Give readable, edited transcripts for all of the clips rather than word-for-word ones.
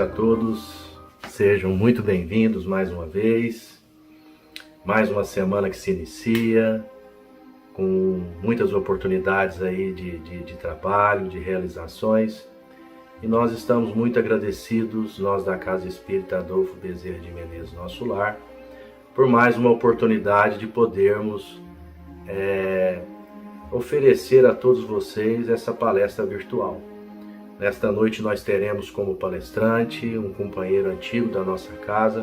a todos, sejam muito bem-vindos mais uma vez, mais uma semana que se inicia, com muitas oportunidades aí de trabalho, de realizações, e nós estamos muito agradecidos, nós da Casa Espírita Adolfo Bezerra de Menezes, nosso lar, por mais uma oportunidade de podermos oferecer a todos vocês essa palestra virtual. Nesta noite nós teremos como palestrante um companheiro antigo da nossa casa,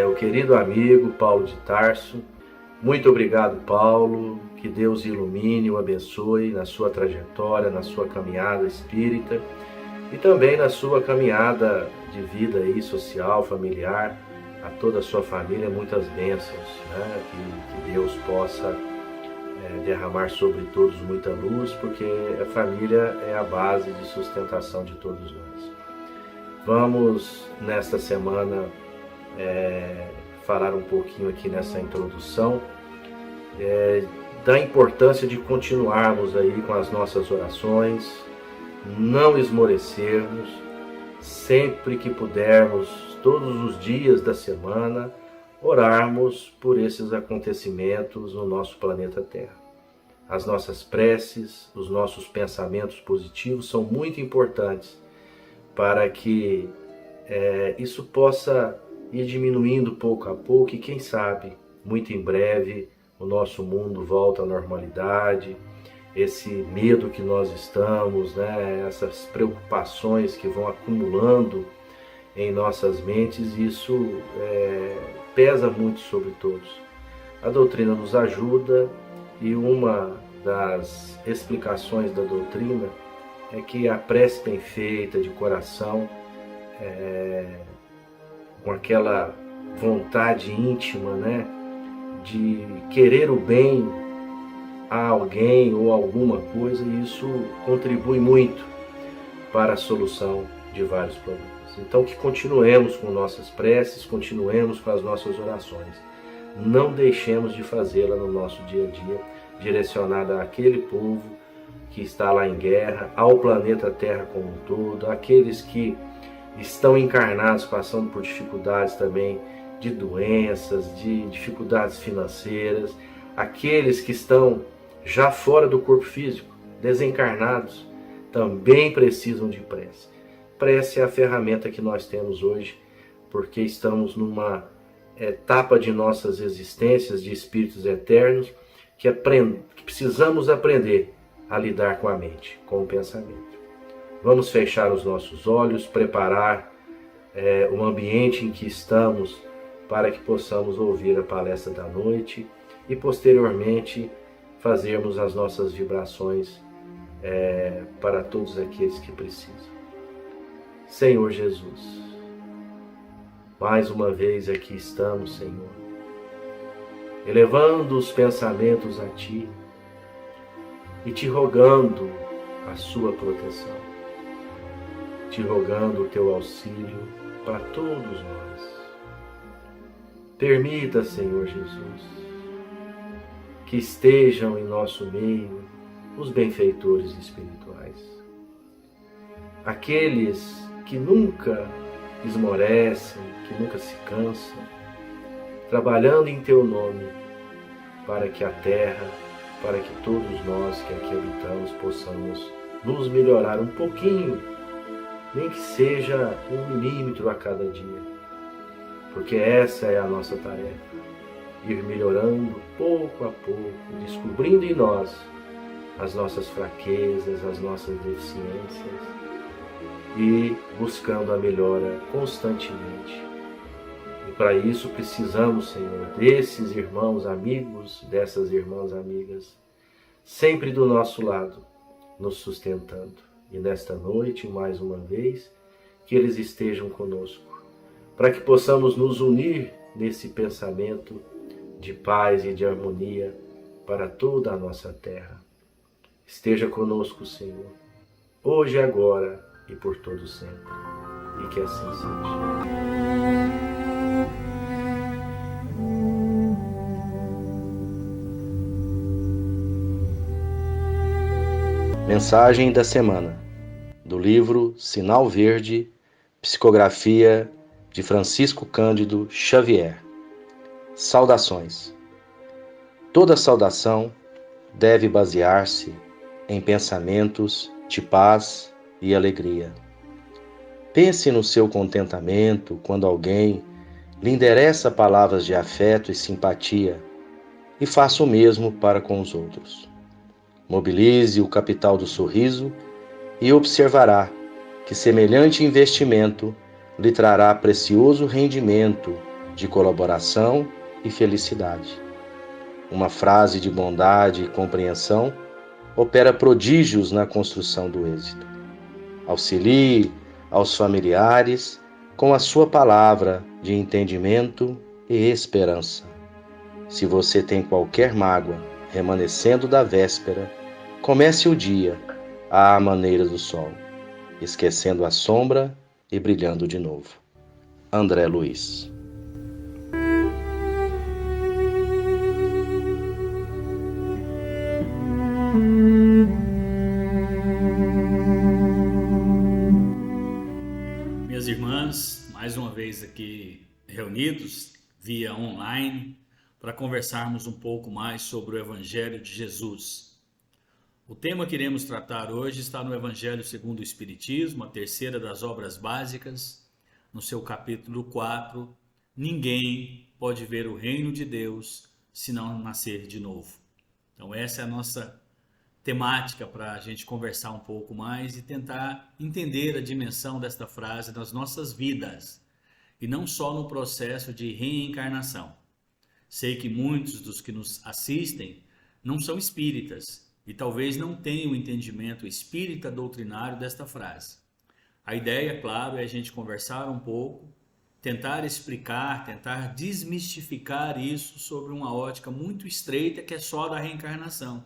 o querido amigo Paulo de Tarso. Muito obrigado, Paulo, que Deus ilumine, o abençoe na sua trajetória, na sua caminhada espírita e também na sua caminhada de vida aí, social, familiar, a toda a sua família, muitas bênçãos, né? Que Deus possa derramar sobre todos muita luz, porque a família é a base de sustentação de todos nós. Vamos, nesta semana, falar um pouquinho aqui nessa introdução da importância de continuarmos aí com as nossas orações, não esmorecermos, sempre que pudermos, todos os dias da semana, orarmos por esses acontecimentos no nosso planeta Terra. As nossas preces, os nossos pensamentos positivos são muito importantes para que isso possa ir diminuindo pouco a pouco e quem sabe, muito em breve, o nosso mundo volta à normalidade, esse medo que nós estamos, né, essas preocupações que vão acumulando em nossas mentes, isso pesa muito sobre todos. A doutrina nos ajuda e uma das explicações da doutrina é que a prece bem feita, de coração, com aquela vontade íntima, né, de querer o bem a alguém ou alguma coisa, e isso contribui muito para a solução de vários problemas. Então que continuemos com nossas preces, continuemos com as nossas orações. Não deixemos de fazê-la no nosso dia a dia, direcionada àquele povo que está lá em guerra, ao planeta Terra como um todo, àqueles que estão encarnados passando por dificuldades também de doenças, de dificuldades financeiras, aqueles que estão já fora do corpo físico, desencarnados, também precisam de prece. Prece é a ferramenta que nós temos hoje, porque estamos numa etapa de nossas existências de espíritos eternos que precisamos aprender a lidar com a mente, com o pensamento. Vamos fechar os nossos olhos, preparar o ambiente em que estamos para que possamos ouvir a palestra da noite e posteriormente fazermos as nossas vibrações para todos aqueles que precisam. Senhor Jesus, mais uma vez aqui estamos, Senhor, elevando os pensamentos a Ti e Te rogando a Sua proteção, Te rogando o Teu auxílio para todos nós. Permita, Senhor Jesus, que estejam em nosso meio os benfeitores espirituais, aqueles que nunca esmorecem, que nunca se cansam, trabalhando em Teu nome, para que a terra, para que todos nós que aqui habitamos possamos nos melhorar um pouquinho, nem que seja 1 milímetro a cada dia, porque essa é a nossa tarefa, ir melhorando pouco a pouco, descobrindo em nós as nossas fraquezas, as nossas deficiências e buscando a melhora constantemente. E para isso precisamos, Senhor, desses irmãos amigos, dessas irmãs amigas, sempre do nosso lado, nos sustentando. E nesta noite, mais uma vez, que eles estejam conosco, para que possamos nos unir nesse pensamento de paz e de harmonia para toda a nossa terra. Esteja conosco, Senhor, hoje e agora e por todo sempre. E que assim seja. Mensagem da semana, do livro Sinal Verde, Psicografia de Francisco Cândido Xavier. Saudações. Toda saudação deve basear-se em pensamentos de paz e alegria. Pense no seu contentamento quando alguém lhe endereça palavras de afeto e simpatia e faça o mesmo para com os outros. Mobilize o capital do sorriso e observará que semelhante investimento lhe trará precioso rendimento de colaboração e felicidade. Uma frase de bondade e compreensão opera prodígios na construção do êxito. Auxilie aos familiares com a sua palavra de entendimento e esperança. Se você tem qualquer mágoa remanescendo da véspera, comece o dia à maneira do sol, esquecendo a sombra e brilhando de novo. André Luiz. Minhas irmãs, mais uma vez aqui reunidos via online para conversarmos um pouco mais sobre o Evangelho de Jesus. O tema que iremos tratar hoje está no Evangelho segundo o Espiritismo, a terceira das obras básicas, no seu capítulo 4, ninguém pode ver o reino de Deus se não nascer de novo. Então essa é a nossa temática para a gente conversar um pouco mais e tentar entender a dimensão desta frase nas nossas vidas, e não só no processo de reencarnação. Sei que muitos dos que nos assistem não são espíritas e talvez não tenham o entendimento espírita doutrinário desta frase. A ideia, claro, é a gente conversar um pouco, tentar explicar, tentar desmistificar isso sobre uma ótica muito estreita que é só da reencarnação.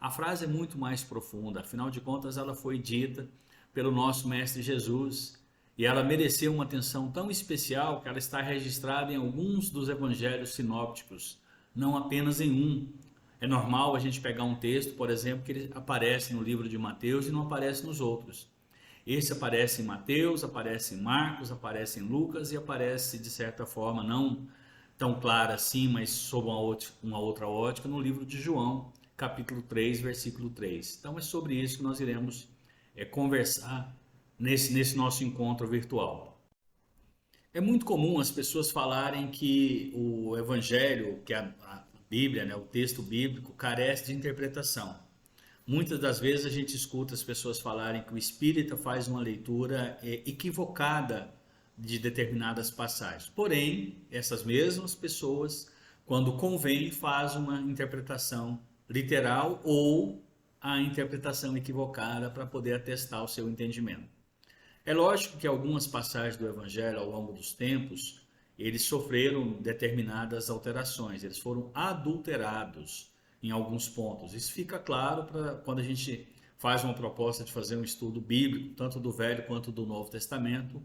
A frase é muito mais profunda, afinal de contas ela foi dita pelo nosso Mestre Jesus e ela mereceu uma atenção tão especial que ela está registrada em alguns dos evangelhos sinópticos, não apenas em um. É normal a gente pegar um texto, por exemplo, que ele aparece no livro de Mateus e não aparece nos outros. Esse aparece em Mateus, aparece em Marcos, aparece em Lucas e aparece, de certa forma, não tão clara assim, mas sob uma outra ótica, no livro de João, capítulo 3, versículo 3. Então é sobre isso que nós iremos conversar nesse nosso encontro virtual. É muito comum as pessoas falarem que o Evangelho, que a Bíblia, né, o texto bíblico, carece de interpretação. Muitas das vezes a gente escuta as pessoas falarem que o espírita faz uma leitura equivocada de determinadas passagens. Porém, essas mesmas pessoas, quando convém, fazem uma interpretação literal ou a interpretação equivocada para poder atestar o seu entendimento. É lógico que algumas passagens do Evangelho ao longo dos tempos, eles sofreram determinadas alterações, eles foram adulterados em alguns pontos. Isso fica claro para quando a gente faz uma proposta de fazer um estudo bíblico, tanto do Velho quanto do Novo Testamento.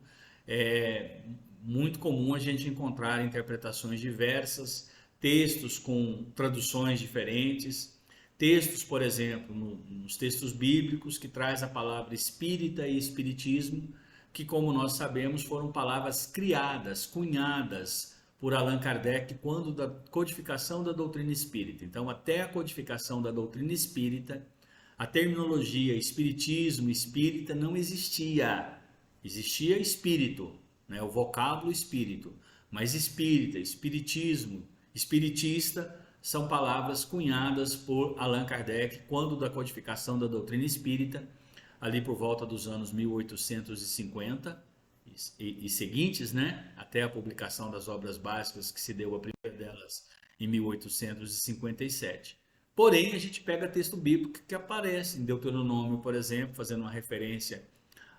É muito comum a gente encontrar interpretações diversas, textos com traduções diferentes, textos, por exemplo, nos textos bíblicos que traz a palavra espírita e espiritismo, que, como nós sabemos, foram palavras criadas, cunhadas por Allan Kardec quando da codificação da doutrina espírita. Então, até a codificação da doutrina espírita, a terminologia espiritismo, espírita não existia. Existia espírito, né? O vocábulo espírito, mas espírita, espiritismo, espiritista são palavras cunhadas por Allan Kardec quando da codificação da doutrina espírita, ali por volta dos anos 1850 e seguintes, né? Até a publicação das obras básicas, que se deu a primeira delas em 1857. Porém, a gente pega texto bíblico que aparece em Deuteronômio, por exemplo, fazendo uma referência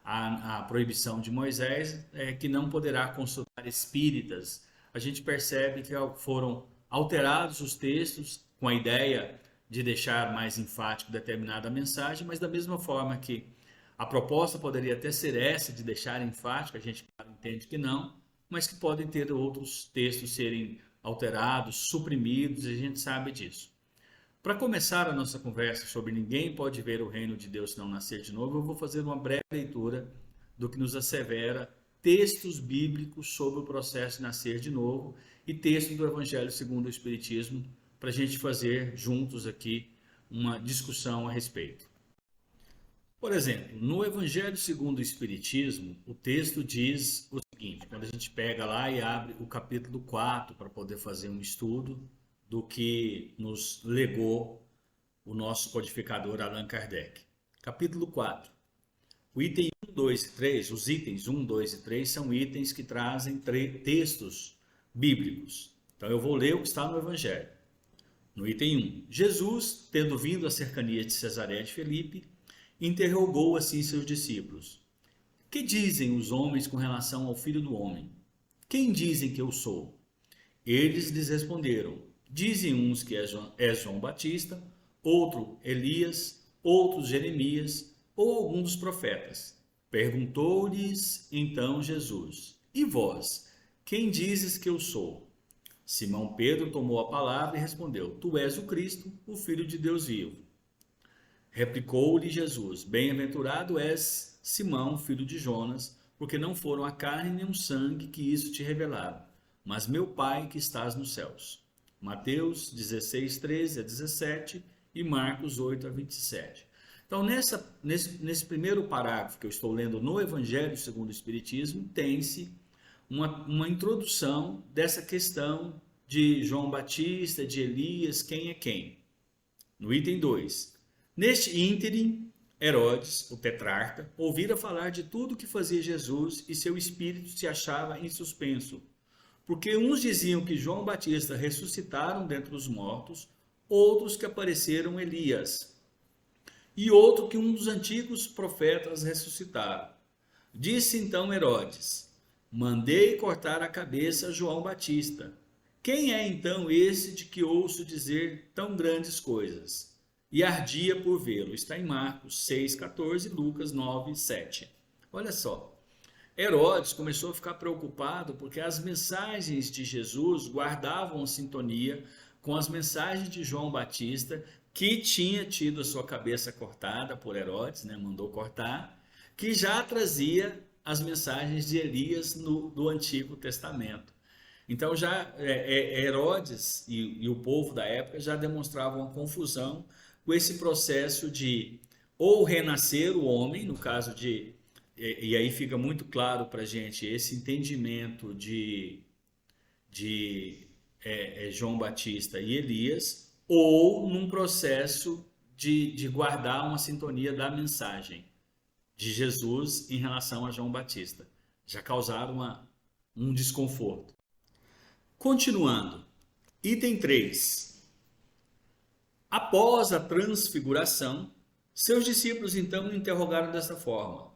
à proibição de Moisés, que não poderá consultar espíritas. A gente percebe que foram alterados os textos com a ideia de deixar mais enfático determinada mensagem, mas da mesma forma que a proposta poderia até ser essa, de deixar enfático, a gente entende que não, mas que podem ter outros textos serem alterados, suprimidos, e a gente sabe disso. Para começar a nossa conversa sobre ninguém pode ver o reino de Deus se não nascer de novo, eu vou fazer uma breve leitura do que nos assevera textos bíblicos sobre o processo de nascer de novo e textos do Evangelho segundo o Espiritismo, para a gente fazer juntos aqui uma discussão a respeito. Por exemplo, no Evangelho segundo o Espiritismo, o texto diz o seguinte, quando a gente pega lá e abre o capítulo 4 para poder fazer um estudo do que nos legou o nosso codificador Allan Kardec. Capítulo 4. O item 1, 2 e 3, os itens 1, 2 e 3 são itens que trazem textos bíblicos. Então eu vou ler o que está no Evangelho. No item 1, Jesus, tendo vindo às cercanias de Cesareia de Filipe, interrogou assim seus discípulos: que dizem os homens com relação ao Filho do Homem? Quem dizem que eu sou? Eles lhes responderam: dizem uns que é João Batista, outro Elias, outros Jeremias ou algum dos profetas. Perguntou-lhes então Jesus: e vós, quem dizes que eu sou? Simão Pedro tomou a palavra e respondeu: tu és o Cristo, o Filho de Deus vivo. Replicou-lhe Jesus: bem-aventurado és, Simão, filho de Jonas, porque não foram a carne nem o sangue que isso te revelaram, mas meu Pai que estás nos céus. Mateus 16, 13 a 17 e Marcos 8 a 27. Então, nesse primeiro parágrafo que eu estou lendo no Evangelho segundo o Espiritismo, tem-se uma introdução dessa questão de João Batista, de Elias, quem é quem. No item 2, neste ínterim, Herodes, o tetrarca, ouvira falar de tudo que fazia Jesus e seu espírito se achava em suspenso, porque uns diziam que João Batista ressuscitaram dentre os mortos, outros que apareceram Elias, e outro que um dos antigos profetas ressuscitaram. Disse então Herodes: mandei cortar a cabeça a João Batista. Quem é então esse de que ouço dizer tão grandes coisas? E ardia por vê-lo. Está em Marcos 6,14 e Lucas 9,7. Olha só. Herodes começou a ficar preocupado porque as mensagens de Jesus guardavam a sintonia com as mensagens de João Batista, que tinha tido a sua cabeça cortada por Herodes, né? Mandou cortar, que já trazia as mensagens de Elias do Antigo Testamento. Então já Herodes e o povo da época já demonstravam uma confusão com esse processo de ou renascer o homem, no caso de... E aí fica muito claro para a gente esse entendimento de João Batista e Elias, ou num processo de guardar uma sintonia da mensagem de Jesus em relação a João Batista. Já causaram um desconforto. Continuando, item 3. Após a transfiguração, seus discípulos então o interrogaram dessa forma: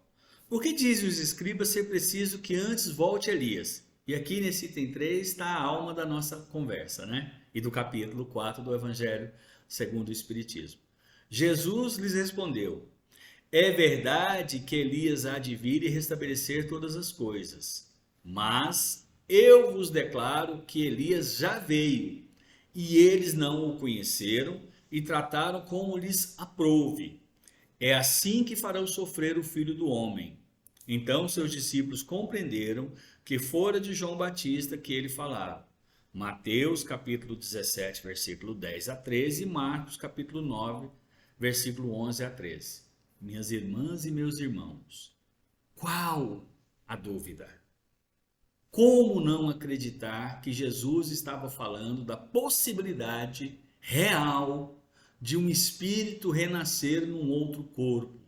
por que dizem os escribas ser preciso que antes volte Elias? E aqui nesse item 3 está a alma da nossa conversa, né? E do capítulo 4 do Evangelho segundo o Espiritismo. Jesus lhes respondeu: é verdade que Elias há de vir e restabelecer todas as coisas, mas eu vos declaro que Elias já veio, e eles não o conheceram e trataram como lhes aprouve. É assim que farão sofrer o Filho do Homem. Então seus discípulos compreenderam que fora de João Batista que ele falava. Mateus capítulo 17, versículo 10 a 13 e Marcos capítulo 9, versículo 11 a 13. Minhas irmãs e meus irmãos, qual a dúvida? Como não acreditar que Jesus estava falando da possibilidade real de um espírito renascer num outro corpo?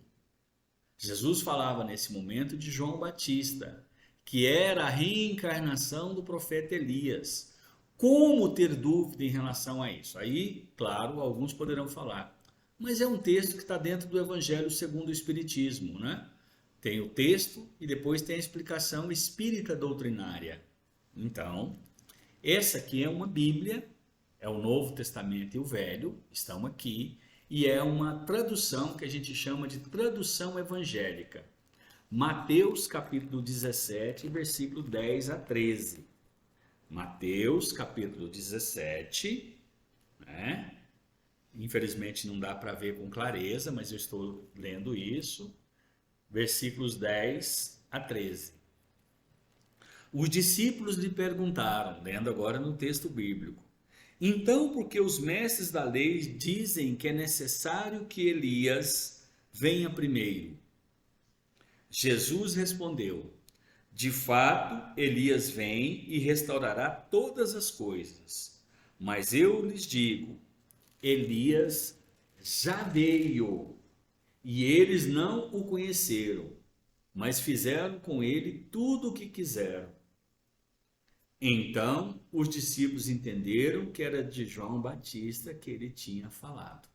Jesus falava nesse momento de João Batista, que era a reencarnação do profeta Elias. Como ter dúvida em relação a isso? Aí, claro, alguns poderão falar, mas é um texto que está dentro do Evangelho segundo o Espiritismo, né? Tem o texto e depois tem a explicação espírita doutrinária. Então, essa aqui é uma Bíblia, é o Novo Testamento e o Velho, estão aqui, e é uma tradução que a gente chama de tradução evangélica. Mateus capítulo 17, versículo 10 a 13. Mateus capítulo 17, né? Infelizmente não dá para ver com clareza, mas eu estou lendo isso. Versículos 10 a 13. Os discípulos lhe perguntaram, lendo agora no texto bíblico: então, por que os mestres da lei dizem que é necessário que Elias venha primeiro? Jesus respondeu: de fato, Elias vem e restaurará todas as coisas. Mas eu lhes digo: Elias já veio e eles não o conheceram, mas fizeram com ele tudo o que quiseram. Então os discípulos entenderam que era de João Batista que ele tinha falado.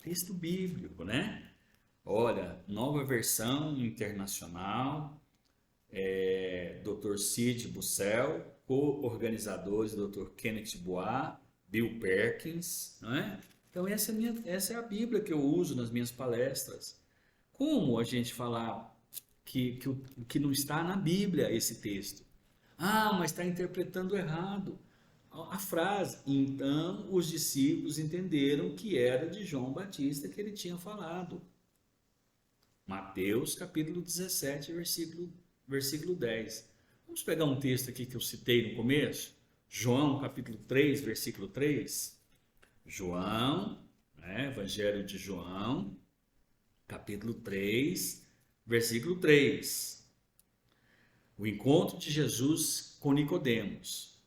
Texto bíblico, né? Olha, Nova Versão Internacional, Dr. Sid Bussell, co-organizadores Dr. Kenneth Bois, Bill Perkins, não é? Então essa é a Bíblia que eu uso nas minhas palestras. Como a gente falar que não está na Bíblia esse texto? Ah, mas está interpretando errado a frase. Então os discípulos entenderam que era de João Batista que ele tinha falado. Mateus capítulo 17, versículo 10. Vamos pegar um texto aqui que eu citei no começo. João capítulo 3, versículo 3. João, Evangelho de João, capítulo 3, versículo 3. O encontro de Jesus com Nicodemos.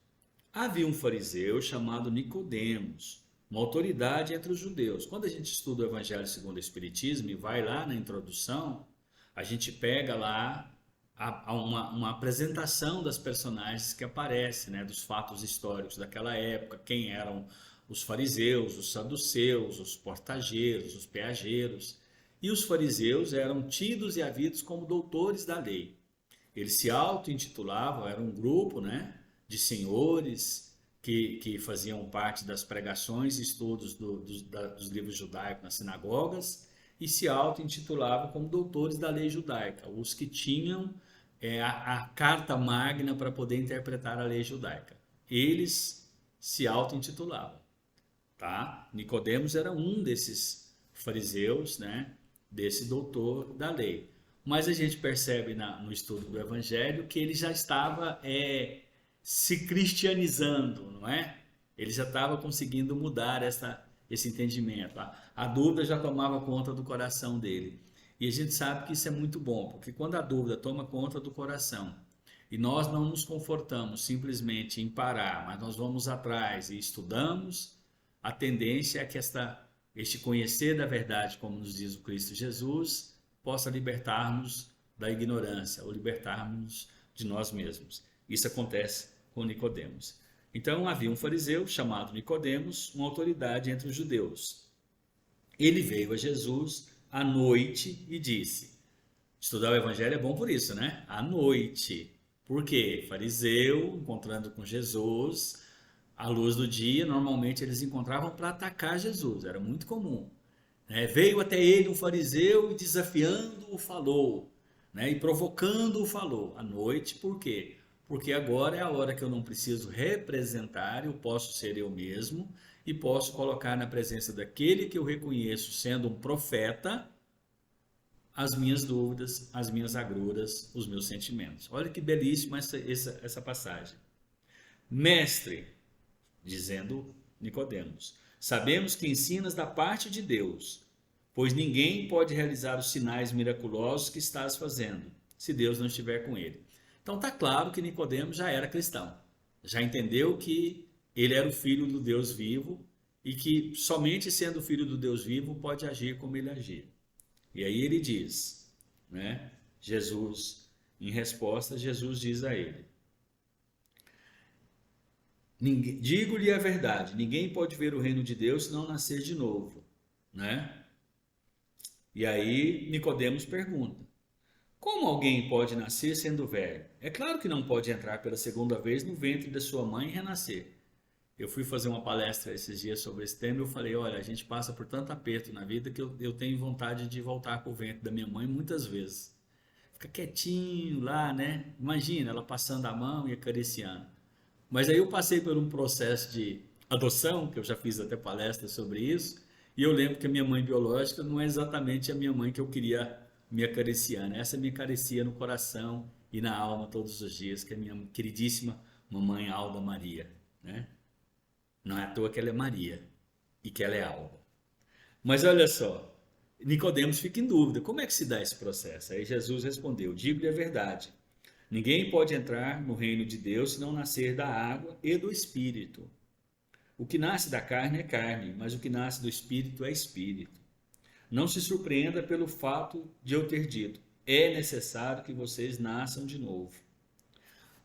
Havia um fariseu chamado Nicodemos, uma autoridade entre os judeus. Quando a gente estuda o Evangelho segundo o Espiritismo e vai lá na introdução, a gente pega lá uma apresentação das personagens que aparecem, né, dos fatos históricos daquela época, quem eram os fariseus, os saduceus, os portageiros, os peageiros. E os fariseus eram tidos e havidos como doutores da lei. Eles se auto-intitulavam, era um grupo, né, de senhores que faziam parte das pregações e estudos dos livros judaicos nas sinagogas e se auto-intitulavam como doutores da lei judaica, os que tinham a carta magna para poder interpretar a lei judaica. Eles se auto-intitulavam. Tá? Nicodemos era um desses fariseus, né, desse doutor da lei. Mas a gente percebe no estudo do Evangelho que ele já estava se cristianizando, não é? Ele já estava conseguindo mudar esse entendimento. A dúvida já tomava conta do coração dele. E a gente sabe que isso é muito bom, porque quando a dúvida toma conta do coração e nós não nos confortamos simplesmente em parar, mas nós vamos atrás e estudamos, a tendência é que este conhecer da verdade, como nos diz o Cristo Jesus, possa libertar-nos da ignorância ou libertar-nos de nós mesmos. Isso acontece com Nicodemos. Então havia um fariseu chamado Nicodemos, uma autoridade entre os judeus. Ele veio a Jesus à noite e disse: estudar o Evangelho é bom por isso, né? À noite. Por quê? Fariseu, encontrando com Jesus, à luz do dia, normalmente eles encontravam para atacar Jesus, era muito comum. Veio até ele um fariseu e desafiando-o falou, e provocando-o falou. À noite, por quê? Porque agora é a hora que eu não preciso representar, eu posso ser eu mesmo e posso colocar na presença daquele que eu reconheço sendo um profeta as minhas dúvidas, as minhas agruras, os meus sentimentos. Olha que belíssima essa passagem. Mestre, dizendo Nicodemos, sabemos que ensinas da parte de Deus, pois ninguém pode realizar os sinais miraculosos que estás fazendo, se Deus não estiver com ele. Então está claro que Nicodemos já era cristão, já entendeu que ele era o filho do Deus vivo e que somente sendo filho do Deus vivo pode agir como ele agia. E aí ele diz, Jesus, em resposta, Jesus diz a ele: digo-lhe a verdade, ninguém pode ver o reino de Deus se não nascer de novo, E aí Nicodemos pergunta: como alguém pode nascer sendo velho? É claro que não pode entrar pela segunda vez no ventre da sua mãe e renascer. Eu fui fazer uma palestra esses dias sobre esse tema e eu falei: olha, a gente passa por tanto aperto na vida que eu tenho vontade de voltar para o ventre da minha mãe muitas vezes. Fica quietinho lá, Imagina ela passando a mão e acariciando. Mas aí eu passei por um processo de adoção, que eu já fiz até palestra sobre isso, e eu lembro que a minha mãe biológica não é exatamente a minha mãe que eu queria me acariciando. Essa me acaricia no coração e na alma todos os dias, que é a minha queridíssima mamãe Alda Maria, né? Não é à toa que ela é Maria e que ela é Alda. Mas olha só, Nicodemos fica em dúvida, como é que se dá esse processo? Aí Jesus respondeu, digo-lhe a verdade, ninguém pode entrar no reino de Deus se não nascer da água e do Espírito. O que nasce da carne é carne, mas o que nasce do Espírito é Espírito. Não se surpreenda pelo fato de eu ter dito, é necessário que vocês nasçam de novo.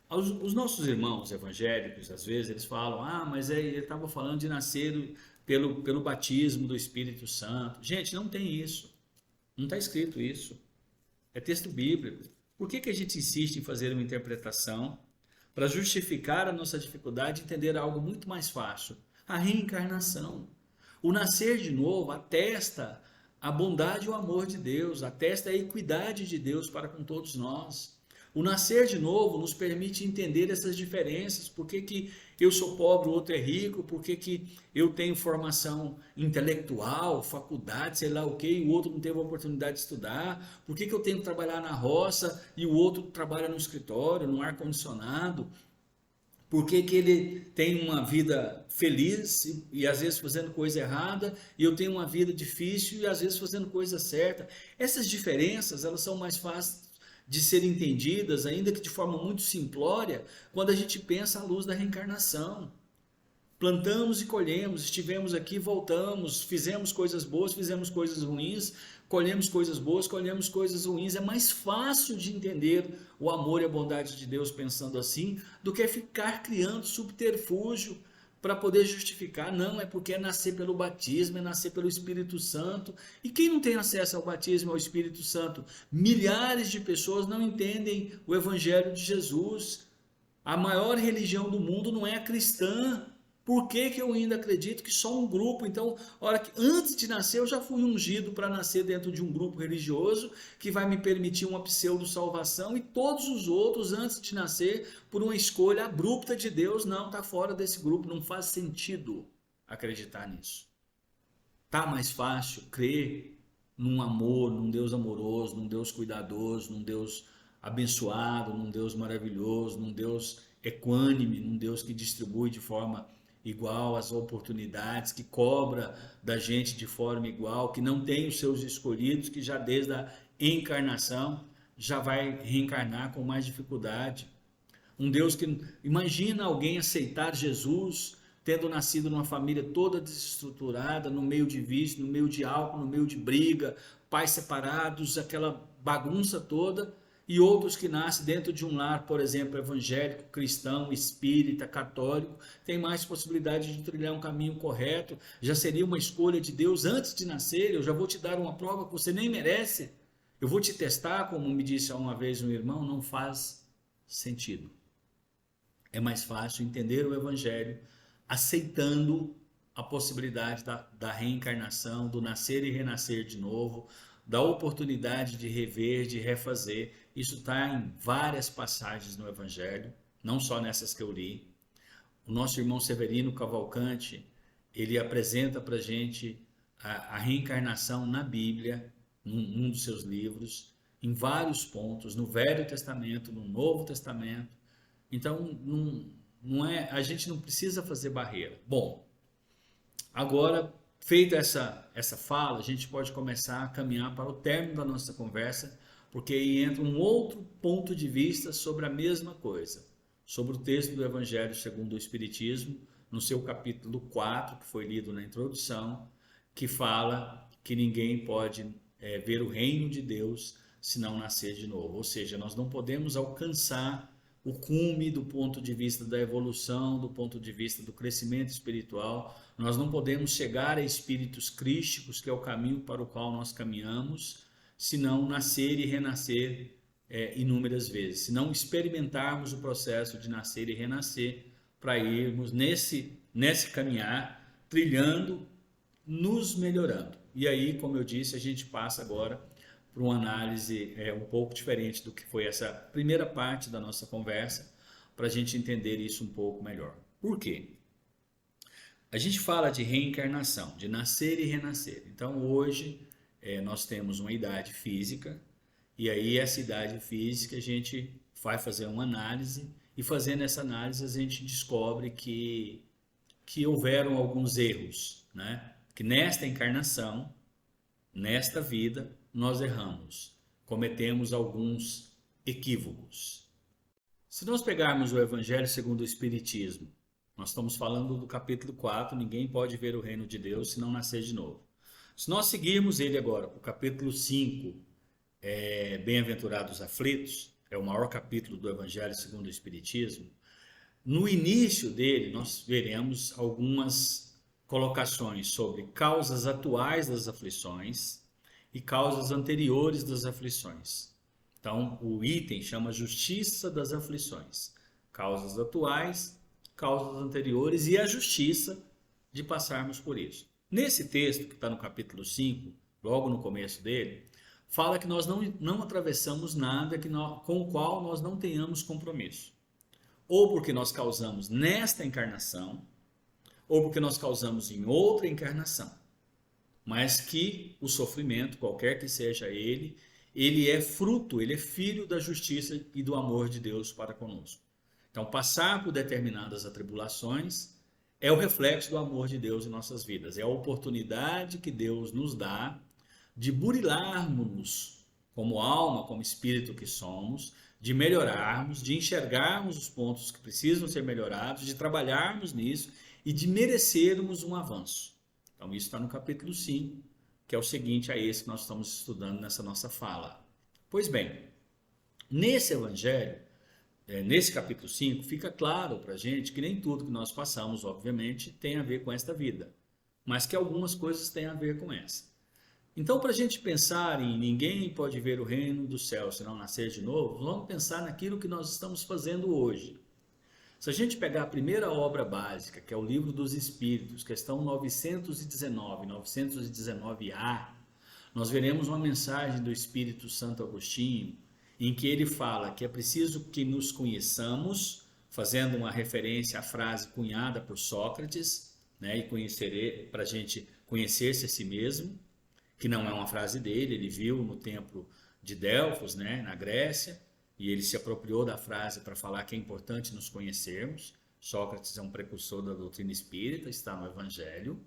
Os nossos irmãos evangélicos, às vezes, eles falam, mas ele estava falando de nascer pelo batismo do Espírito Santo. Gente, não tem isso. Não está escrito isso. É texto bíblico. Por que a gente insiste em fazer uma interpretação para justificar a nossa dificuldade de entender algo muito mais fácil? A reencarnação. O nascer de novo atesta a bondade e o amor de Deus, atesta a equidade de Deus para com todos nós. O nascer de novo nos permite entender essas diferenças, por que eu sou pobre, o outro é rico, por que eu tenho formação intelectual, faculdade, sei lá o que, e o outro não teve a oportunidade de estudar, por que eu tenho que trabalhar na roça e o outro trabalha no escritório, no ar-condicionado, por que ele tem uma vida feliz e às vezes fazendo coisa errada, e eu tenho uma vida difícil e às vezes fazendo coisa certa. Essas diferenças, elas são mais fáceis de serem entendidas, ainda que de forma muito simplória, quando a gente pensa à luz da reencarnação. Plantamos e colhemos, estivemos aqui, voltamos, fizemos coisas boas, fizemos coisas ruins, colhemos coisas boas, colhemos coisas ruins. É mais fácil de entender o amor e a bondade de Deus pensando assim, do que ficar criando subterfúgio para poder justificar. Não, é porque é nascer pelo batismo, é nascer pelo Espírito Santo. E quem não tem acesso ao batismo e ao Espírito Santo? Milhares de pessoas não entendem o Evangelho de Jesus. A maior religião do mundo não é a cristã. Por que eu ainda acredito que só um grupo? Então, hora que antes de nascer, eu já fui ungido para nascer dentro de um grupo religioso que vai me permitir uma pseudo-salvação, e todos os outros, antes de nascer, por uma escolha abrupta de Deus, não, está fora desse grupo, não faz sentido acreditar nisso. Tá mais fácil crer num amor, num Deus amoroso, num Deus cuidadoso, num Deus abençoado, num Deus maravilhoso, num Deus equânime, num Deus que distribui de forma igual as oportunidades, que cobra da gente de forma igual, que não tem os seus escolhidos, que já desde a encarnação já vai reencarnar com mais dificuldade. Um Deus que, imagina alguém aceitar Jesus tendo nascido numa família toda desestruturada, no meio de vício, no meio de álcool, no meio de briga, pais separados, aquela bagunça toda, e outros que nascem dentro de um lar, por exemplo, evangélico, cristão, espírita, católico, tem mais possibilidade de trilhar um caminho correto, já seria uma escolha de Deus antes de nascer. Eu já vou te dar uma prova que você nem merece, eu vou te testar, como me disse uma vez um irmão. Não faz sentido. É mais fácil entender o Evangelho aceitando a possibilidade da reencarnação, do nascer e renascer de novo, da oportunidade de rever, de refazer. Isso está em várias passagens no Evangelho, não só nessas que eu li. O nosso irmão Severino Cavalcante, ele apresenta para a gente a reencarnação na Bíblia, num dos seus livros, em vários pontos, no Velho Testamento, no Novo Testamento. Então, a gente não precisa fazer barreira. Bom, agora, feita essa fala, a gente pode começar a caminhar para o término da nossa conversa, porque aí entra um outro ponto de vista sobre a mesma coisa, sobre o texto do Evangelho segundo o Espiritismo, no seu capítulo 4, que foi lido na introdução, que fala que ninguém pode ver o reino de Deus se não nascer de novo. Ou seja, nós não podemos alcançar o cume do ponto de vista da evolução, do ponto de vista do crescimento espiritual. Nós não podemos chegar a espíritos crísticos, que é o caminho para o qual nós caminhamos, se não nascer e renascer inúmeras vezes, se não experimentarmos o processo de nascer e renascer, para irmos nesse caminhar, trilhando, nos melhorando. E aí, como eu disse, a gente passa agora para uma análise um pouco diferente do que foi essa primeira parte da nossa conversa, para a gente entender isso um pouco melhor. Por quê? A gente fala de reencarnação, de nascer e renascer. Então, hoje, nós temos uma idade física, e aí essa idade física a gente vai fazer uma análise e fazendo essa análise a gente descobre que houveram alguns erros, né? Que nesta encarnação, nesta vida, nós erramos, cometemos alguns equívocos. Se nós pegarmos o Evangelho segundo o Espiritismo, nós estamos falando do capítulo 4, ninguém pode ver o reino de Deus se não nascer de novo. Se nós seguirmos ele agora, o capítulo 5, Bem-aventurados aflitos, é o maior capítulo do Evangelho segundo o Espiritismo, no início dele nós veremos algumas colocações sobre causas atuais das aflições e causas anteriores das aflições. Então, o item chama Justiça das Aflições. Causas atuais, causas anteriores e a justiça de passarmos por isso. Nesse texto, que está no capítulo 5, logo no começo dele, fala que nós não atravessamos nada com o qual nós não tenhamos compromisso. Ou porque nós causamos nesta encarnação, ou porque nós causamos em outra encarnação. Mas que o sofrimento, qualquer que seja ele é fruto, ele é filho da justiça e do amor de Deus para conosco. Então, passar por determinadas atribulações é o reflexo do amor de Deus em nossas vidas. É a oportunidade que Deus nos dá de burilarmos como alma, como espírito que somos, de melhorarmos, de enxergarmos os pontos que precisam ser melhorados, de trabalharmos nisso e de merecermos um avanço. Então, isso está no capítulo 5, que é o seguinte a esse que nós estamos estudando nessa nossa fala. Pois bem, nesse evangelho, nesse capítulo 5, fica claro para a gente que nem tudo que nós passamos, obviamente, tem a ver com esta vida, mas que algumas coisas têm a ver com essa. Então, para a gente pensar em ninguém pode ver o reino do céu se não nascer de novo, vamos pensar naquilo que nós estamos fazendo hoje. Se a gente pegar a primeira obra básica, que é o Livro dos Espíritos, questão 919, 919A, nós veremos uma mensagem do Espírito Santo Agostinho, em que ele fala que é preciso que nos conheçamos, fazendo uma referência à frase cunhada por Sócrates, né, e para a gente conhecer-se a si mesmo, que não é uma frase dele, ele viu no templo de Delfos, né, na Grécia, e ele se apropriou da frase para falar que é importante nos conhecermos. Sócrates é um precursor da doutrina espírita, está no Evangelho.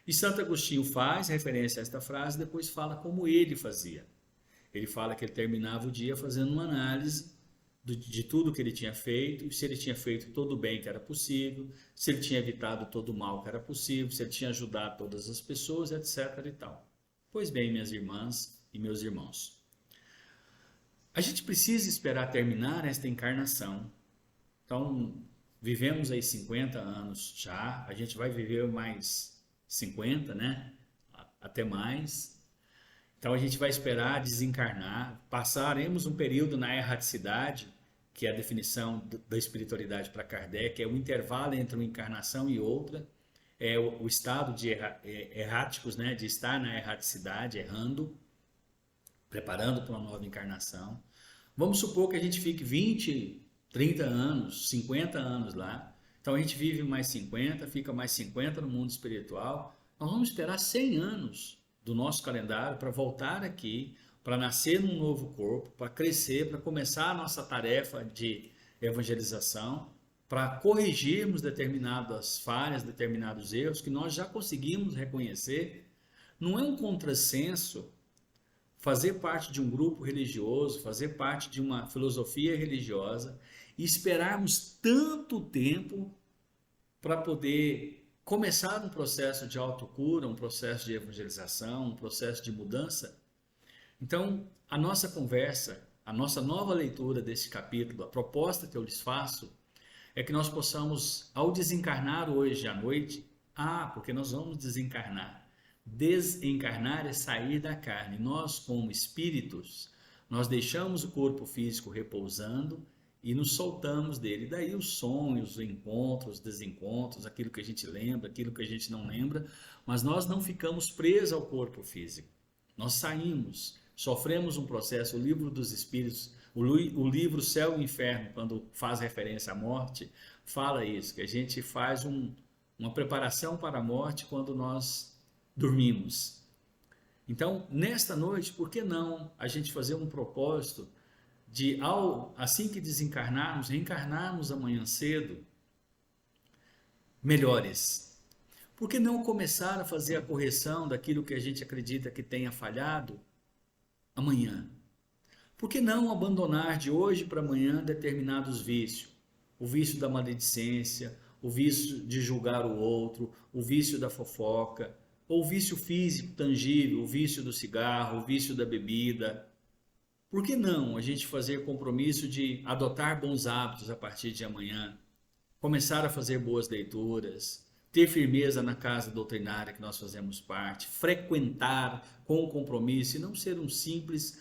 E Santo Agostinho faz referência a esta frase, depois fala como ele fazia. Ele fala que ele terminava o dia fazendo uma análise de tudo que ele tinha feito, se ele tinha feito todo o bem que era possível, se ele tinha evitado todo o mal que era possível, se ele tinha ajudado todas as pessoas, etc. e tal. Pois bem, minhas irmãs e meus irmãos, a gente precisa esperar terminar esta encarnação. Então, vivemos aí 50 anos já, a gente vai viver mais 50, né? Até mais. Então, a gente vai esperar desencarnar, passaremos um período na erraticidade, que é a definição da espiritualidade para Kardec, é o intervalo entre uma encarnação e outra, é o estado de erráticos, né? De estar na erraticidade, errando, preparando para uma nova encarnação. Vamos supor que a gente fique 20, 30 anos, 50 anos lá. Então a gente vive mais 50, fica mais 50 no mundo espiritual. Nós vamos esperar 100 anos do nosso calendário para voltar aqui, para nascer num novo corpo, para crescer, para começar a nossa tarefa de evangelização, para corrigirmos determinadas falhas, determinados erros que nós já conseguimos reconhecer. Não é um contrassenso fazer parte de um grupo religioso, fazer parte de uma filosofia religiosa e esperarmos tanto tempo para poder começar um processo de autocura, um processo de evangelização, um processo de mudança. Então, a nossa conversa, a nossa nova leitura desse capítulo, a proposta que eu lhes faço é que nós possamos, ao desencarnar hoje à noite, porque nós vamos desencarnar. Desencarnar é sair da carne. Nós, como espíritos, nós deixamos o corpo físico repousando e nos soltamos dele. Daí os sonhos, os encontros, os desencontros, aquilo que a gente lembra, aquilo que a gente não lembra, mas nós não ficamos presos ao corpo físico. Nós saímos, sofremos um processo. O Livro dos Espíritos, o livro Céu e Inferno, quando faz referência à morte, fala isso, que a gente faz uma preparação para a morte quando nós dormimos. Então, nesta noite, por que não a gente fazer um propósito de, assim que desencarnarmos, reencarnarmos amanhã cedo melhores. Por que não começar a fazer a correção daquilo que a gente acredita que tenha falhado amanhã? Por que não abandonar de hoje para amanhã determinados vícios? O vício da maledicência, o vício de julgar o outro, o vício da fofoca, ou o vício físico tangível, o vício do cigarro, o vício da bebida. Por que não a gente fazer compromisso de adotar bons hábitos a partir de amanhã? Começar a fazer boas leituras, ter firmeza na casa doutrinária que nós fazemos parte, frequentar com compromisso e não ser um simples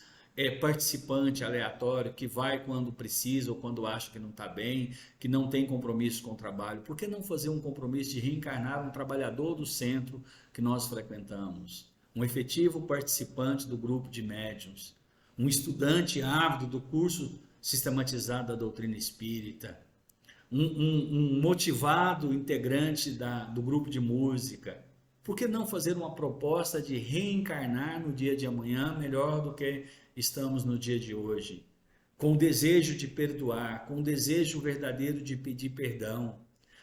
participante aleatório que vai quando precisa ou quando acha que não está bem, que não tem compromisso com o trabalho. Por que não fazer um compromisso de reencarnar um trabalhador do centro que nós frequentamos? Um efetivo participante do grupo de médiuns, um estudante ávido do curso sistematizado da doutrina espírita, um motivado integrante do grupo de música. Por que não fazer uma proposta de reencarnar no dia de amanhã melhor do que estamos no dia de hoje? Com o desejo de perdoar, com o desejo verdadeiro de pedir perdão,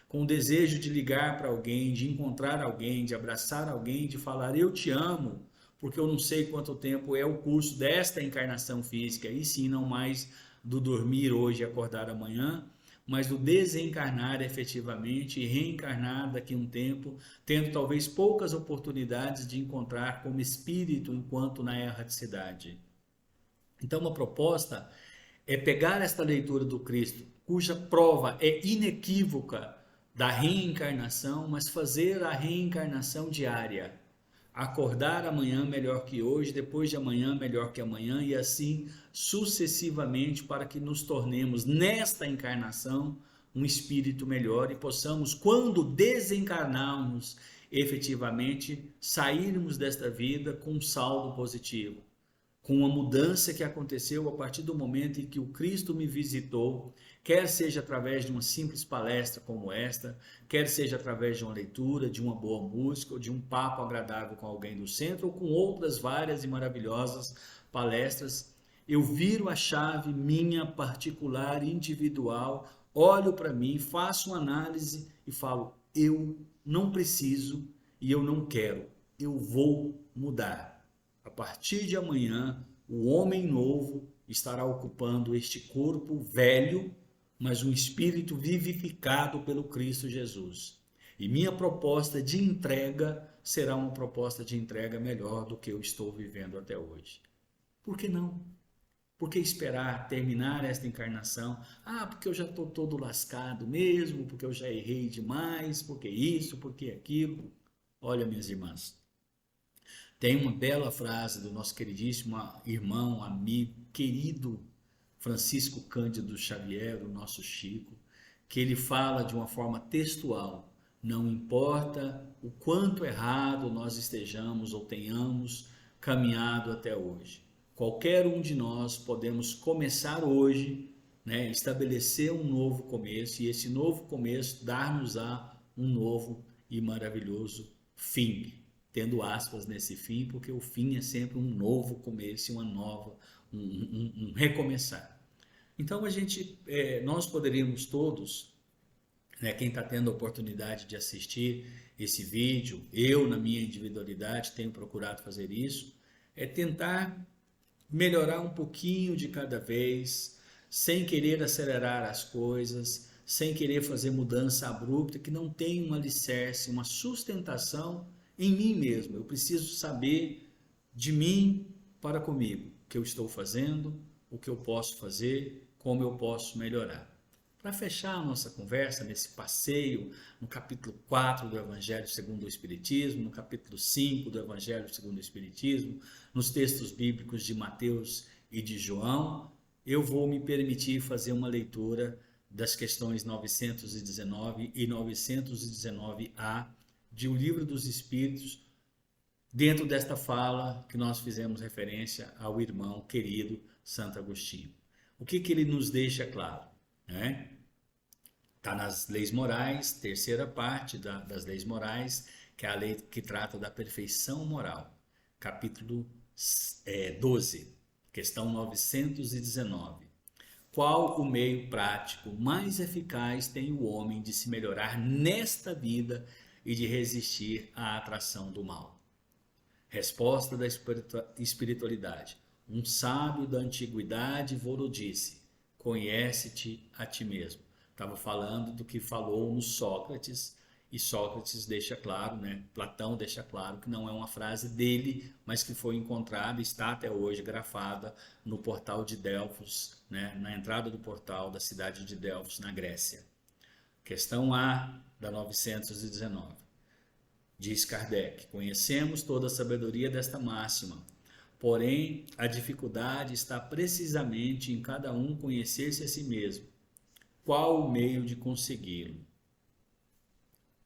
com o desejo de ligar para alguém, de encontrar alguém, de abraçar alguém, de falar eu te amo, porque eu não sei quanto tempo é o curso desta encarnação física, e sim, não mais do dormir hoje e acordar amanhã, mas do desencarnar efetivamente e reencarnar daqui a um tempo, tendo talvez poucas oportunidades de encontrar como espírito enquanto na erraticidade. Então, uma proposta é pegar esta leitura do Cristo, cuja prova é inequívoca da reencarnação, mas fazer a reencarnação diária. Acordar amanhã melhor que hoje, depois de amanhã melhor que amanhã, e assim sucessivamente, para que nos tornemos nesta encarnação um espírito melhor e possamos, quando desencarnarmos, efetivamente sairmos desta vida com um saldo positivo, com uma mudança que aconteceu a partir do momento em que o Cristo me visitou, quer seja através de uma simples palestra como esta, quer seja através de uma leitura, de uma boa música, ou de um papo agradável com alguém do centro, ou com outras várias e maravilhosas palestras. Eu viro a chave minha particular, individual, olho para mim, faço uma análise e falo, eu não preciso e eu não quero, eu vou mudar. A partir de amanhã, o homem novo estará ocupando este corpo velho, mas um espírito vivificado pelo Cristo Jesus. E minha proposta de entrega será uma proposta de entrega melhor do que eu estou vivendo até hoje. Por que não? Por que esperar terminar esta encarnação? Porque eu já estou todo lascado mesmo, porque eu já errei demais, porque isso, porque aquilo. Olha, minhas irmãs, tem uma bela frase do nosso queridíssimo irmão, amigo, querido Francisco Cândido Xavier, o nosso Chico, que ele fala de uma forma textual: não importa o quanto errado nós estejamos ou tenhamos caminhado até hoje, qualquer um de nós podemos começar hoje, estabelecer um novo começo, e esse novo começo dar-nos-á um novo e maravilhoso fim. Tendo aspas nesse fim, porque o fim é sempre um novo começo, uma nova, um recomeçar. Então nós poderíamos todos, quem está tendo a oportunidade de assistir esse vídeo, eu na minha individualidade tenho procurado fazer isso, tentar melhorar um pouquinho de cada vez, sem querer acelerar as coisas, sem querer fazer mudança abrupta, que não tem um alicerce, uma sustentação em mim mesmo. Eu preciso saber de mim para comigo, o que eu estou fazendo, o que eu posso fazer, como eu posso melhorar. Para fechar a nossa conversa nesse passeio, no capítulo 4 do Evangelho segundo o Espiritismo, no capítulo 5 do Evangelho segundo o Espiritismo, nos textos bíblicos de Mateus e de João, eu vou me permitir fazer uma leitura das questões 919 e 919A de O Livro dos Espíritos, dentro desta fala que nós fizemos referência ao irmão querido Santo Agostinho. O que ele nos deixa claro? Está nas Leis Morais, terceira parte das Leis Morais, que é a lei que trata da perfeição moral. Capítulo 12, questão 919. qual o meio prático mais eficaz tem o homem de se melhorar nesta vida e de resistir à atração do mal? Resposta da espiritualidade. Um sábio da antiguidade vou disse: conhece-te a ti mesmo. Estava falando do que falou no Sócrates, e Sócrates deixa claro, né? Platão deixa claro que não é uma frase dele, mas que foi encontrada e está até hoje grafada no portal de Delfos, né? Na entrada do portal da cidade de Delfos, na Grécia. Questão A da 919. Diz Kardec: conhecemos toda a sabedoria desta máxima, porém a dificuldade está precisamente em cada um conhecer-se a si mesmo. Qual o meio de consegui-lo?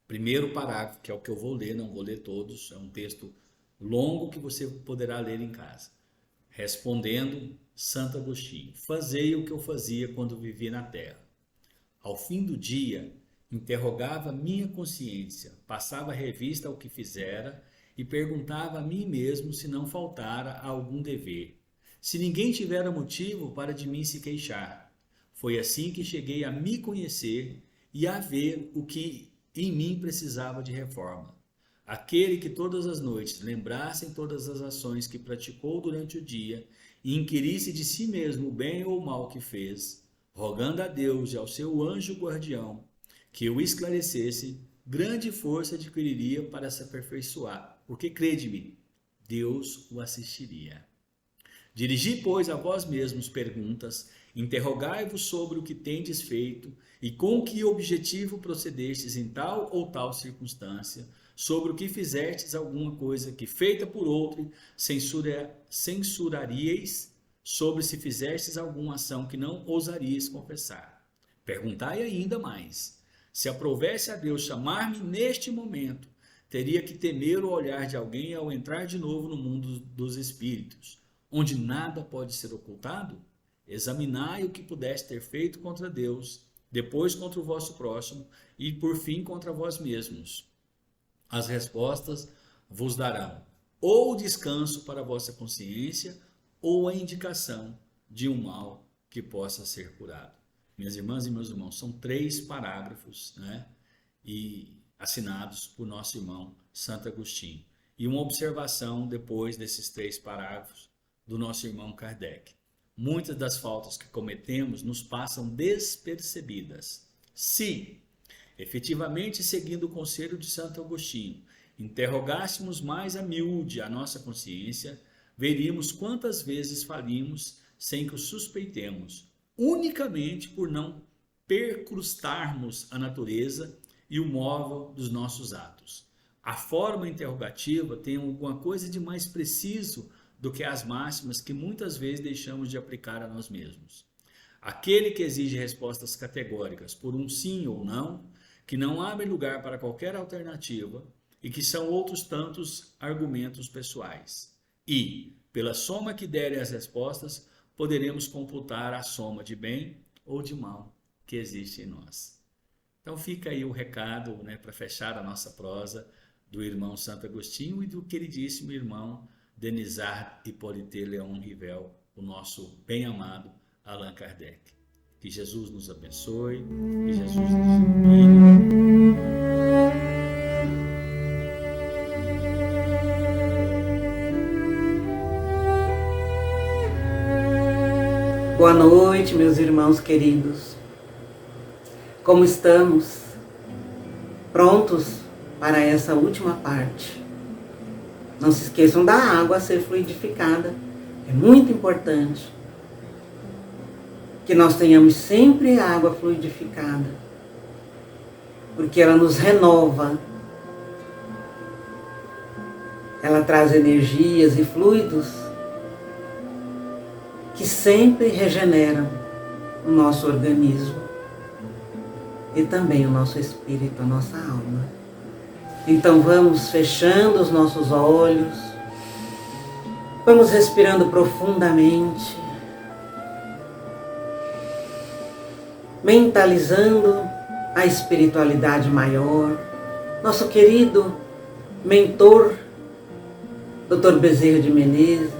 Primeiro parágrafo, que é o que eu vou ler, não vou ler todos, é um texto longo que você poderá ler em casa. Respondendo, Santo Agostinho: fazei o que eu fazia quando vivia na terra. Ao fim do dia, interrogava minha consciência, passava revista ao que fizera e perguntava a mim mesmo se não faltara algum dever, se ninguém tivera motivo para de mim se queixar. Foi assim que cheguei a me conhecer e a ver o que em mim precisava de reforma. Aquele que todas as noites lembrasse em todas as ações que praticou durante o dia e inquirisse de si mesmo o bem ou o mal que fez, rogando a Deus e ao seu anjo guardião que o esclarecesse, grande força adquiriria para se aperfeiçoar, porque, crede-me, Deus o assistiria. Dirigi, pois, a vós mesmos perguntas, interrogai-vos sobre o que tendes feito e com que objetivo procedestes em tal ou tal circunstância, sobre o que fizestes alguma coisa que, feita por outro, censuraríeis, sobre se fizestes alguma ação que não ousaríeis confessar. Perguntai ainda mais: se aprovesse a Deus chamar-me neste momento, teria que temer o olhar de alguém ao entrar de novo no mundo dos espíritos, onde nada pode ser ocultado? Examinai o que pudeste ter feito contra Deus, depois contra o vosso próximo e por fim contra vós mesmos. As respostas vos darão ou descanso para a vossa consciência ou a indicação de um mal que possa ser curado. Minhas irmãs e meus irmãos, são 3 parágrafos, né? E assinados por nosso irmão Santo Agostinho. E uma observação depois desses 3 parágrafos do nosso irmão Kardec. Muitas das faltas que cometemos nos passam despercebidas. Se, efetivamente seguindo o conselho de Santo Agostinho, interrogássemos mais a miúde a nossa consciência, veríamos quantas vezes falimos sem que o suspeitemos, unicamente por não percrustarmos a natureza e o móvel dos nossos atos. A forma interrogativa tem alguma coisa de mais preciso do que as máximas que muitas vezes deixamos de aplicar a nós mesmos. Aquele que exige respostas categóricas por um sim ou não, que não abre lugar para qualquer alternativa e que são outros tantos argumentos pessoais. E, pela soma que derem as respostas, poderemos computar a soma de bem ou de mal que existe em nós. Então fica aí o recado, né, para fechar a nossa prosa, do irmão Santo Agostinho e do queridíssimo irmão Denisard Hippolyte Léon Rivel, o nosso bem-amado Allan Kardec. Que Jesus nos abençoe, que Jesus nos ilumine. Boa noite, meus irmãos queridos. Como estamos? Prontos para essa última parte? Não se esqueçam da água a ser fluidificada. É muito importante que nós tenhamos sempre água fluidificada, porque ela nos renova, ela traz energias e fluidos que sempre regeneram o nosso organismo e também o nosso espírito, a nossa alma. Então vamos fechando os nossos olhos, vamos respirando profundamente, mentalizando a espiritualidade maior, nosso querido mentor, Dr. Bezerra de Menezes,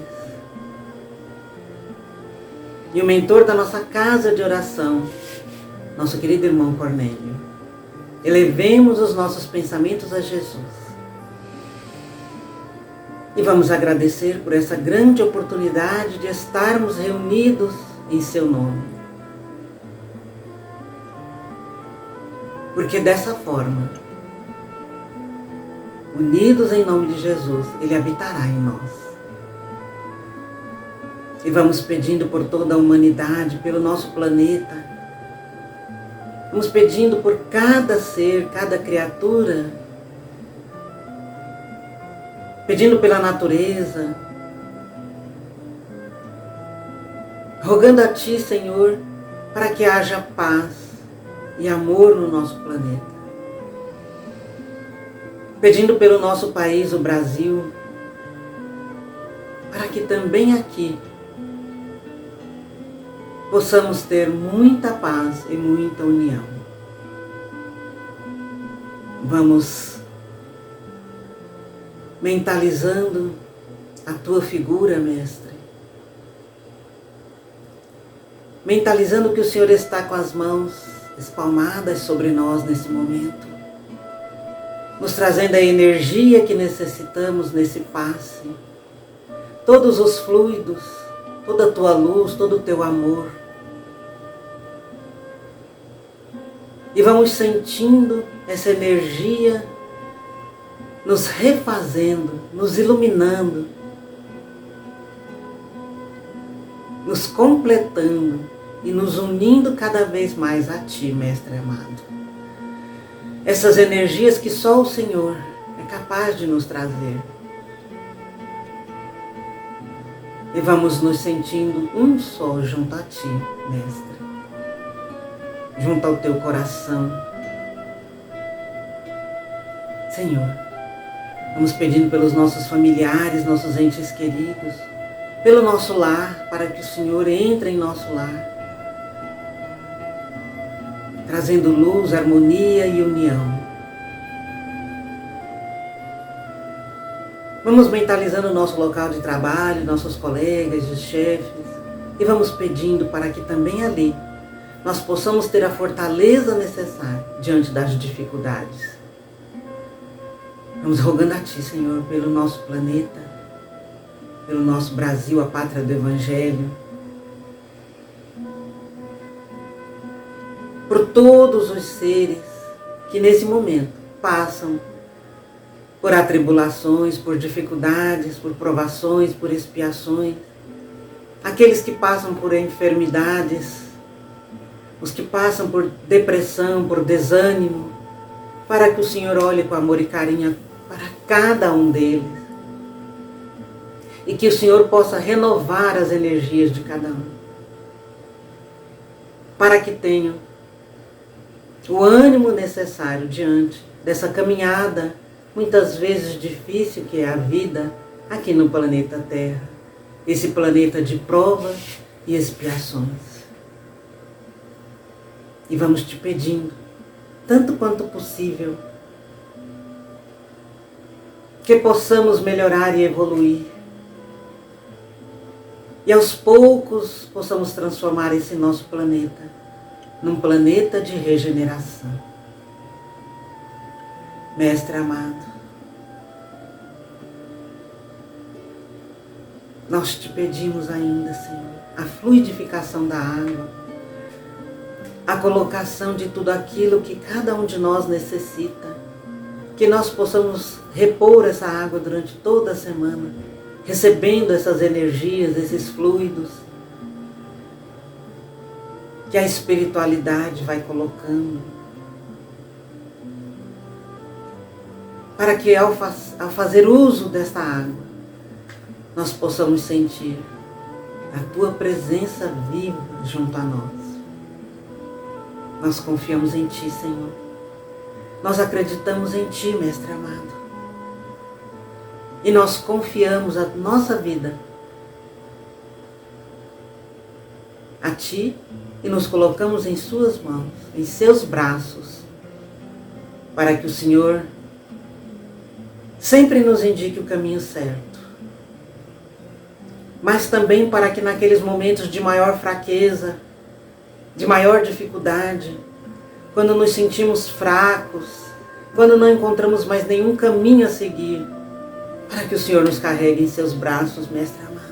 e o mentor da nossa casa de oração, nosso querido irmão Cornélio. Elevemos os nossos pensamentos a Jesus. E vamos agradecer por essa grande oportunidade de estarmos reunidos em seu nome. Porque dessa forma, unidos em nome de Jesus, Ele habitará em nós. E vamos pedindo por toda a humanidade, pelo nosso planeta. Vamos pedindo por cada ser, cada criatura. Pedindo pela natureza. Rogando a Ti, Senhor, para que haja paz e amor no nosso planeta. Pedindo pelo nosso país, o Brasil, para que também aqui possamos ter muita paz e muita união. Vamos mentalizando a Tua figura, Mestre. Mentalizando que o Senhor está com as mãos espalmadas sobre nós nesse momento, nos trazendo a energia que necessitamos nesse passe, todos os fluidos, toda a Tua luz, todo o Teu amor. E vamos sentindo essa energia nos refazendo, nos iluminando, nos completando e nos unindo cada vez mais a Ti, Mestre amado. Essas energias que só o Senhor é capaz de nos trazer. E vamos nos sentindo um só junto a Ti, Mestre. Junto ao Teu coração. Senhor, vamos pedindo pelos nossos familiares, nossos entes queridos, pelo nosso lar, para que o Senhor entre em nosso lar, trazendo luz, harmonia e união. Vamos mentalizando o nosso local de trabalho, nossos colegas, os chefes, e vamos pedindo para que também ali nós possamos ter a fortaleza necessária diante das dificuldades. Vamos rogando a Ti, Senhor, pelo nosso planeta, pelo nosso Brasil, a pátria do Evangelho, por todos os seres que nesse momento passam por atribulações, por dificuldades, por provações, por expiações, aqueles que passam por enfermidades, os que passam por depressão, por desânimo, para que o Senhor olhe com amor e carinho para cada um deles e que o Senhor possa renovar as energias de cada um, para que tenham o ânimo necessário diante dessa caminhada, muitas vezes difícil, que é a vida aqui no planeta Terra, esse planeta de provas e expiações. E vamos Te pedindo, tanto quanto possível, que possamos melhorar e evoluir. E aos poucos possamos transformar esse nosso planeta num planeta de regeneração. Mestre amado, nós Te pedimos ainda, Senhor, a fluidificação da água, a colocação de tudo aquilo que cada um de nós necessita, que nós possamos repor essa água durante toda a semana, recebendo essas energias, esses fluidos, que a espiritualidade vai colocando, para que ao fazer uso dessa água, nós possamos sentir a Tua presença viva junto a nós. Nós confiamos em Ti, Senhor. Nós acreditamos em Ti, Mestre amado. E nós confiamos a nossa vida a Ti e nos colocamos em Suas mãos, em Seus braços, para que o Senhor sempre nos indique o caminho certo. mas também para que naqueles momentos de maior fraqueza, de maior dificuldade, quando nos sentimos fracos, quando não encontramos mais nenhum caminho a seguir, para que o Senhor nos carregue em seus braços, Mestre amado,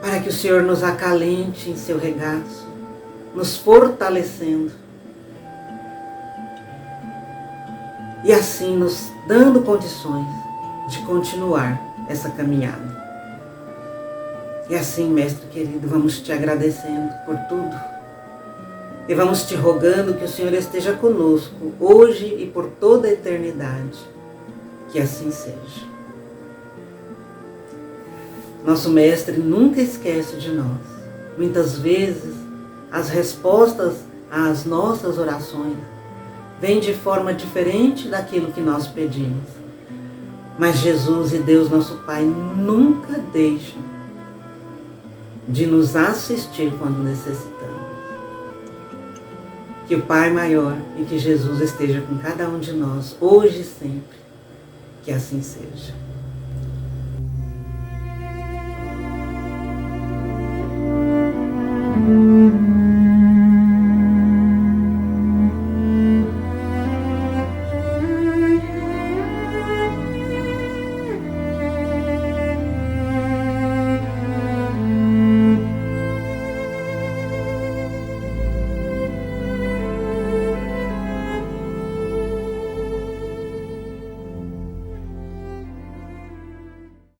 para que o Senhor nos acalente em seu regaço, nos fortalecendo, e assim nos dando condições de continuar essa caminhada. E assim, Mestre querido, vamos te agradecendo por tudo. E vamos te rogando que o Senhor esteja conosco, hoje e por toda a eternidade. Que assim seja. Nosso Mestre nunca esquece de nós. Muitas vezes, as respostas às nossas orações vêm de forma diferente daquilo que nós pedimos. Mas Jesus e Deus, nosso Pai, nunca deixam de nos assistir quando necessitamos. Que o Pai maior e que Jesus esteja com cada um de nós, hoje e sempre. Que assim seja.